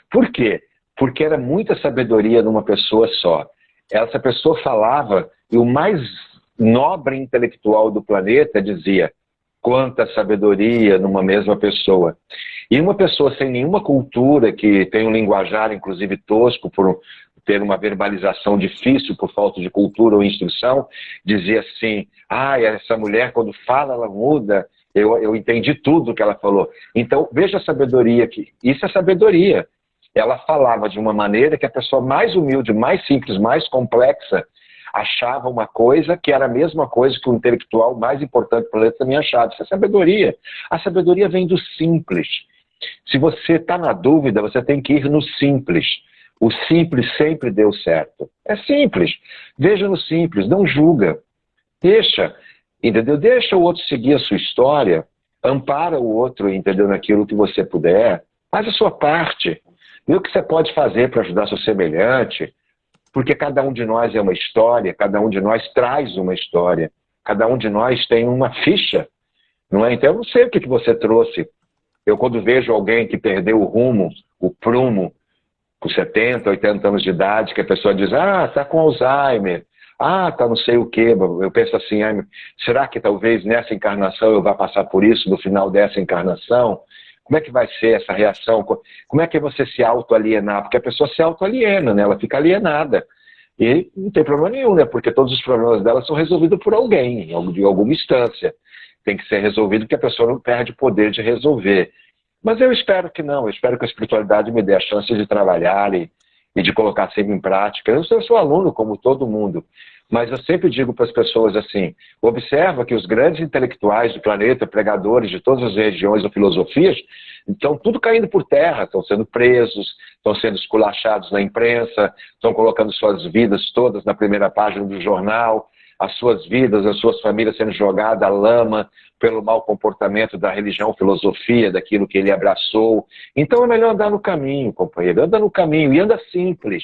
Por quê? Porque era muita sabedoria numa pessoa só. Essa pessoa falava e o mais nobre intelectual do planeta dizia, quanta sabedoria numa mesma pessoa. E uma pessoa sem nenhuma cultura, que tem um linguajar, inclusive tosco, por ter uma verbalização difícil, por falta de cultura ou instrução, dizia assim, essa mulher quando fala, ela muda, eu entendi tudo que ela falou. Então, veja a sabedoria aqui. Isso é sabedoria. Ela falava de uma maneira que a pessoa mais humilde, mais simples, mais complexa, achava uma coisa que era a mesma coisa que o intelectual mais importante do planeta também achava. Isso é sabedoria. A sabedoria vem do simples. Se você está na dúvida, você tem que ir no simples. O simples sempre deu certo. É simples. Veja no simples, não julga. Deixa, entendeu? Deixa o outro seguir a sua história, ampara o outro, entendeu? Naquilo que você puder. Faz a sua parte. Vê o que você pode fazer para ajudar seu semelhante, porque cada um de nós é uma história, cada um de nós traz uma história, cada um de nós tem uma ficha, não é? Então eu não sei o que você trouxe. Eu quando vejo alguém que perdeu o rumo, o prumo, com 70, 80 anos de idade, que a pessoa diz, tá com Alzheimer, tá não sei o quê, eu penso assim, será que talvez nessa encarnação eu vá passar por isso, no final dessa encarnação? Como é que vai ser essa reação? Como é que você se auto-alienar? Porque a pessoa se auto-aliena, né? Ela fica alienada. E não tem problema nenhum, né? Porque todos os problemas dela são resolvidos por alguém, em alguma instância. Tem que ser resolvido porque a pessoa não perde o poder de resolver. Mas eu espero que não. Eu espero que a espiritualidade me dê a chance de trabalhar e de colocar sempre em prática. Eu sou aluno como todo mundo. Mas eu sempre digo para as pessoas assim, observa que os grandes intelectuais do planeta, pregadores de todas as religiões ou filosofias, estão tudo caindo por terra, estão sendo presos, estão sendo esculachados na imprensa, estão colocando suas vidas todas na primeira página do jornal, as suas vidas, as suas famílias sendo jogadas à lama pelo mau comportamento da religião, filosofia, daquilo que ele abraçou. Então é melhor andar no caminho, companheiro, anda no caminho e anda simples.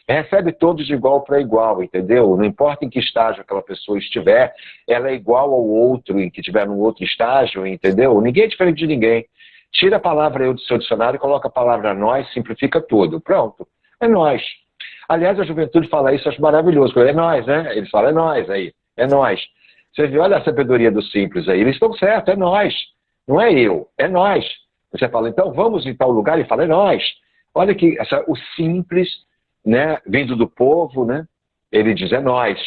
Recebe todos de igual para igual, entendeu? Não importa em que estágio aquela pessoa estiver, ela é igual ao outro em que estiver num outro estágio, entendeu? Ninguém é diferente de ninguém. Tira a palavra eu do seu dicionário e coloca a palavra nós, simplifica tudo. Pronto, é nós. Aliás, a juventude fala isso, eu acho maravilhoso. É nós, né? Eles falam, é nós aí, é nós. Você vê, olha a sabedoria dos simples aí, eles estão certos, é nós. Não é eu, é nós. Você fala, então vamos em tal lugar, e fala, é nós. Olha que o simples, né, vindo do povo, né, ele diz é nós.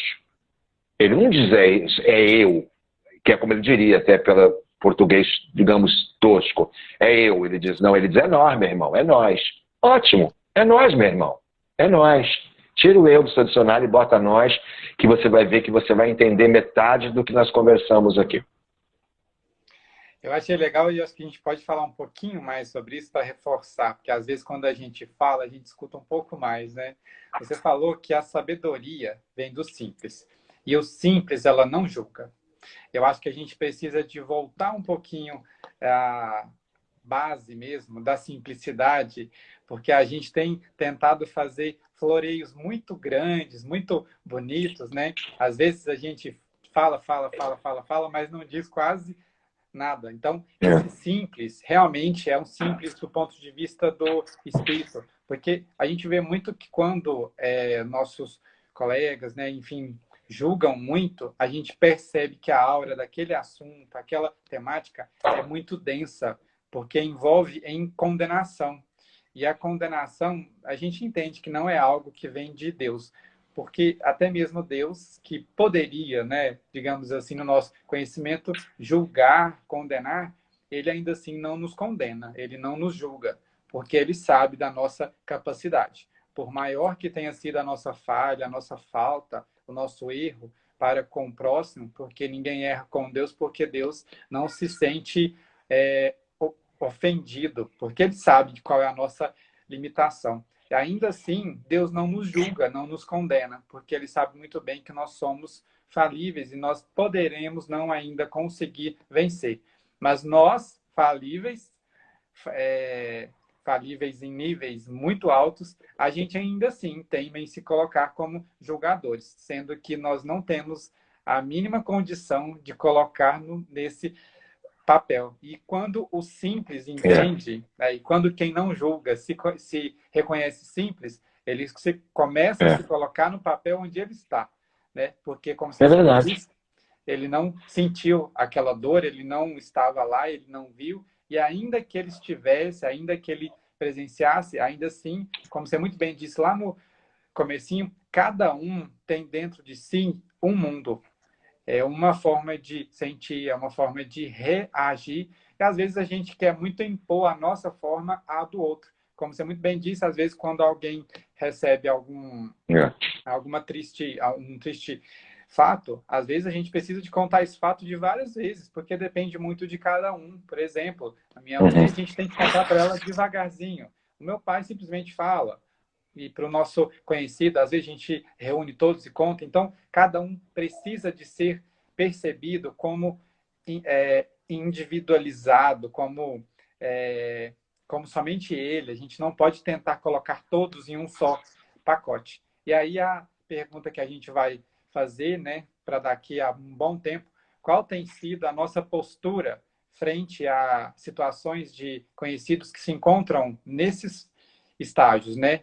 Ele não diz é eu, que é como ele diria até pelo português, digamos, tosco. É eu, ele diz não, ele diz é nós, meu irmão, é nós. Ótimo, é nós, meu irmão, é nós. Tira o eu do seu dicionário e bota nós, que você vai ver que você vai entender metade do que nós conversamos aqui. Eu achei legal e acho que a gente pode falar um pouquinho mais sobre isso para reforçar, porque às vezes quando a gente fala, a gente escuta um pouco mais, né? Você falou que a sabedoria vem do simples. E o simples, ela não julga. Eu acho que a gente precisa de voltar um pouquinho à base mesmo da simplicidade, porque a gente tem tentado fazer floreios muito grandes, muito bonitos, né? Às vezes a gente fala, mas não diz quase nada. Então, esse simples realmente é um simples do ponto de vista do espírito, porque a gente vê muito que quando nossos colegas, né, enfim, julgam muito, a gente percebe que a aura daquele assunto, aquela temática é muito densa, porque envolve em condenação. E a condenação, a gente entende que não é algo que vem de Deus, porque até mesmo Deus, que poderia, né, digamos assim, no nosso conhecimento, julgar, condenar, ele ainda assim não nos condena, ele não nos julga, porque ele sabe da nossa capacidade. Por maior que tenha sido a nossa falha, a nossa falta, o nosso erro para com o próximo, porque ninguém erra com Deus, porque Deus não se sente ofendido, porque ele sabe de qual é a nossa limitação. E ainda assim, Deus não nos julga, não nos condena, porque ele sabe muito bem que nós somos falíveis e nós poderemos não ainda conseguir vencer. Mas nós, falíveis, falíveis em níveis muito altos, a gente ainda assim teima em se colocar como julgadores, sendo que nós não temos a mínima condição de colocar nesse papel. E quando o simples entende, né, e quando quem não julga se reconhece simples, ele começa a se colocar no papel onde ele está. Né? Porque, como você disse, ele não sentiu aquela dor, ele não estava lá, ele não viu, e ainda que ele estivesse, ainda que ele presenciasse, ainda assim, como você muito bem disse lá no comecinho, cada um tem dentro de si um mundo. É uma forma de sentir, é uma forma de reagir. E às vezes a gente quer muito impor a nossa forma à do outro. Como você muito bem disse, às vezes quando alguém recebe um triste fato, às vezes a gente precisa de contar esse fato de várias vezes, porque depende muito de cada um. Por exemplo, a minha mãe, a gente tem que contar para ela devagarzinho. O meu pai simplesmente fala. E para o nosso conhecido, às vezes a gente reúne todos e conta. Então, cada um precisa de ser percebido como individualizado, como somente ele. A gente não pode tentar colocar todos em um só pacote. E aí a pergunta que a gente vai fazer, né, para daqui a um bom tempo, qual tem sido a nossa postura frente a situações de conhecidos que se encontram nesses estágios, né?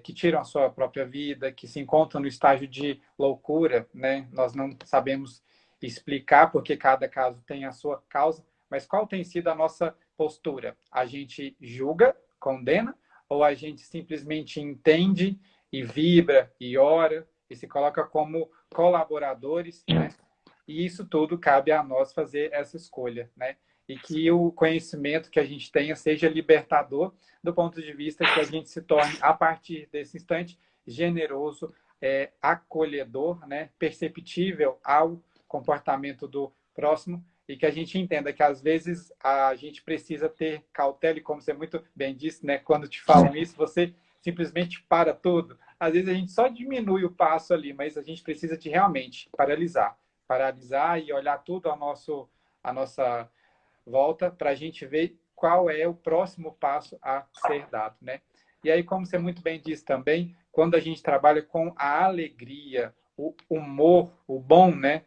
Que tiram a sua própria vida, que se encontram no estágio de loucura, né? Nós não sabemos explicar porque cada caso tem a sua causa, mas qual tem sido a nossa postura? A gente julga, condena, ou a gente simplesmente entende e vibra e ora e se coloca como colaboradores, né? E isso tudo cabe a nós fazer essa escolha, né? E que o conhecimento que a gente tenha seja libertador do ponto de vista que a gente se torne, a partir desse instante, generoso, acolhedor, né? Perceptível ao comportamento do próximo e que a gente entenda que, às vezes, a gente precisa ter cautela e, como você muito bem disse, né? Quando te falam isso, você simplesmente para tudo. Às vezes a gente só diminui o passo ali, mas a gente precisa de realmente paralisar e olhar tudo a nossa volta para a gente ver qual é o próximo passo a ser dado, né? E aí, como você muito bem disse também, quando a gente trabalha com a alegria, o humor, o bom, né?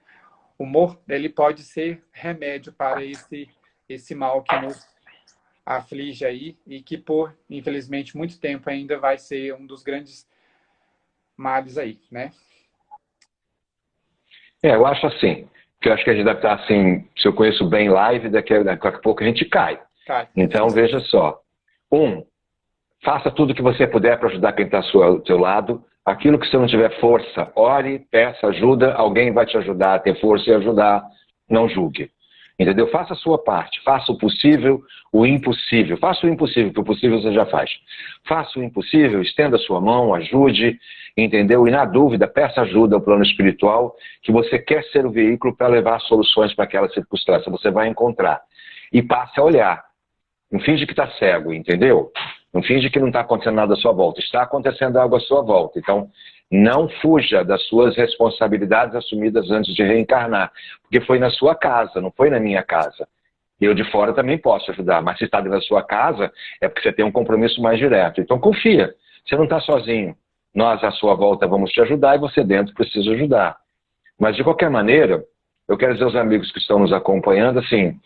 O humor, ele pode ser remédio para esse mal que nos aflige aí e que por, infelizmente, muito tempo ainda vai ser um dos grandes males aí, né? Eu acho assim, que eu acho que a gente deve estar assim, se eu conheço bem live, daqui a pouco a gente cai. Então, veja só. Faça tudo o que você puder para ajudar quem está ao seu lado. Aquilo que você não tiver força, ore, peça ajuda, alguém vai te ajudar a ter força e ajudar, não julgue. Entendeu? Faça a sua parte. Faça o possível, o impossível. Faça o impossível, que o possível você já faz. Faça o impossível, estenda a sua mão, ajude, entendeu? E na dúvida, peça ajuda ao plano espiritual, que você quer ser o veículo para levar soluções para aquela circunstância. Você vai encontrar. E passe a olhar. Não finge que está cego, entendeu? Não finge que não está acontecendo nada à sua volta. Está acontecendo algo à sua volta. Então, não fuja das suas responsabilidades assumidas antes de reencarnar. Porque foi na sua casa, não foi na minha casa. Eu de fora também posso ajudar, mas se está dentro da sua casa, é porque você tem um compromisso mais direto. Então confia, você não está sozinho. Nós à sua volta vamos te ajudar e você dentro precisa ajudar. Mas de qualquer maneira, eu quero dizer aos amigos que estão nos acompanhando, assim,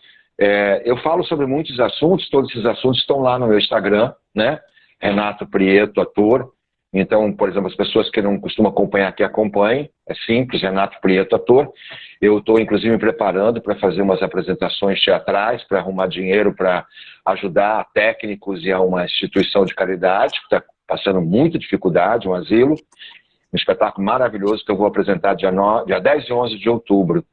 eu falo sobre muitos assuntos, todos esses assuntos estão lá no meu Instagram, né? Renato Prieto, ator. Então, por exemplo, as pessoas que não costumam acompanhar aqui, acompanhem. É simples, Renato Prieto, ator. Eu estou, inclusive, me preparando para fazer umas apresentações teatrais, para arrumar dinheiro, para ajudar técnicos e a uma instituição de caridade, que está passando muita dificuldade, um asilo. Um espetáculo maravilhoso que eu vou apresentar dia 10 e 11 de outubro.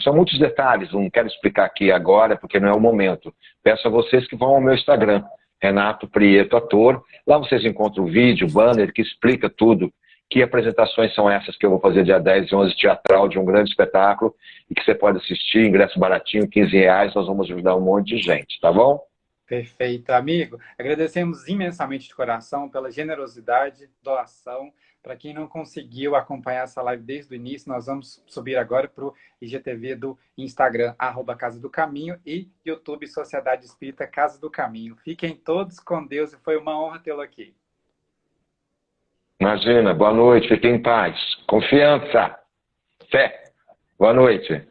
São muitos detalhes, não quero explicar aqui agora, porque não é o momento. Peço a vocês que vão ao meu Instagram, Renato Prieto, ator. Lá vocês encontram o vídeo, o banner que explica tudo. Que apresentações são essas que eu vou fazer dia 10 e 11 teatral de um grande espetáculo e que você pode assistir, ingresso baratinho, R$15, nós vamos ajudar um monte de gente, tá bom? Perfeito, amigo. Agradecemos imensamente de coração pela generosidade, doação. Para quem não conseguiu acompanhar essa live desde o início, nós vamos subir agora para o IGTV do Instagram, @Casa do Caminho, e YouTube Sociedade Espírita Casa do Caminho. Fiquem todos com Deus e foi uma honra tê-lo aqui. Imagina, boa noite, fiquem em paz. Confiança, fé. Boa noite.